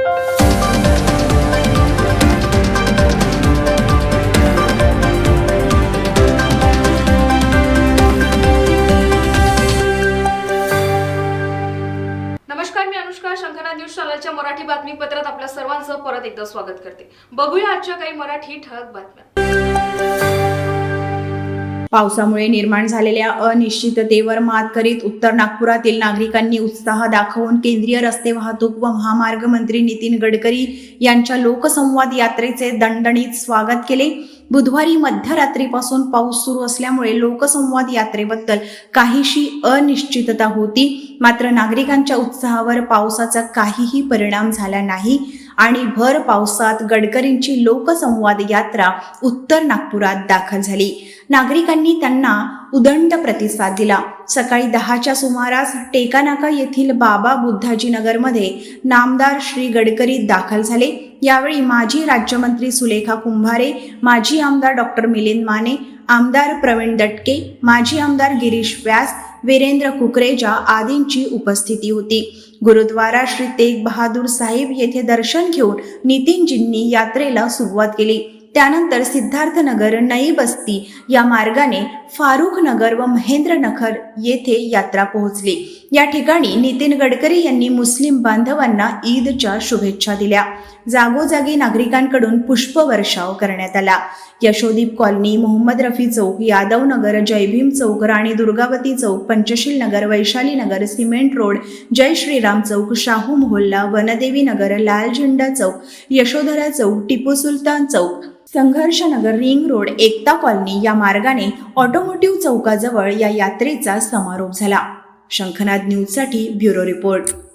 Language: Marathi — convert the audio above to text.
नमस्कार, मी अनुष्का. शंखनाद न्यूज चॅनलच्या मराठी बातमीपत्रात आपल्या सर्वांचं परत एकदा स्वागत करते. बघूया आजच्या काही मराठी ठळक बातम्या. पावसामुळे निर्माण झालेल्या अनिश्चिततेवर मात करीत उत्तर नागपुरातील नागरिकांनी उत्साह दाखवून केंद्रीय रस्ते वाहतूक व महामार्ग मंत्री नितीन गडकरी यांच्या लोकसंवाद यात्रेचे दणदणीत स्वागत केले. बुधवारी मध्यरात्रीपासून पाऊस सुरू असल्यामुळे लोकसंवाद यात्रेबद्दल काहीशी अनिश्चितता होती. मात्र नागरिकांच्या उत्साहावर पावसाचा काहीही परिणाम झाला नाही आणि भर पावसात गडकरींची लोकसंवाद यात्रा उत्तर नागपुरात दाखल झाली. नागरिकांनी त्यांना उदंड प्रतिसाद दिला. सकाळी 10च्या सुमारास टेकानाका येथील बाबा बुद्धाजी नगरमध्ये नामदार श्री गडकरी दाखल झाले. यावेळी माजी राज्यमंत्री सुलेखा कुंभारे, माजी आमदार डॉक्टर मिलिंद माने, आमदार प्रवीण दटके, माजी आमदार गिरीश व्यास, वीरेंद्र कुकरेजा आदींची उपस्थिती होती. गुरुद्वारा श्री तेग बहादूर साहेब येथे दर्शन घेऊन नितीनजींनी यात्रेला सुरुवात केली. त्यानंतर सिद्धार्थनगर, नई बस्ती या मार्गाने फारुख नगर व महेंद्रनगर येथे यात्रा पोहोचली. या ठिकाणी नितीन गडकरी यांनी मुस्लिम बांधवांना ईदच्या शुभेच्छा दिल्या. जागोजागी नागरिकांकडून पुष्पवर्षाव करण्यात आला. यशोदीप कॉलनी, मोहम्मद रफी चौक, यादव नगर, जयभीम चौक, राणी दुर्गावती चौक, पंचशील नगर, वैशाली नगर, सिमेंट रोड, जय श्रीराम चौक, शाहू मोहल्ला, वनदेवी नगर, लाल झेंडा चौक, यशोधरा चौक, टिपू सुलतान चौक, संघर्ष नगर, रिंग रोड, एकता कॉलनी या मार्गाने ऑटोमोटिव्ह चौकाजवळ या यात्रेचा समारोप झाला. शंखनाद न्यूजसाठी ब्युरो रिपोर्ट.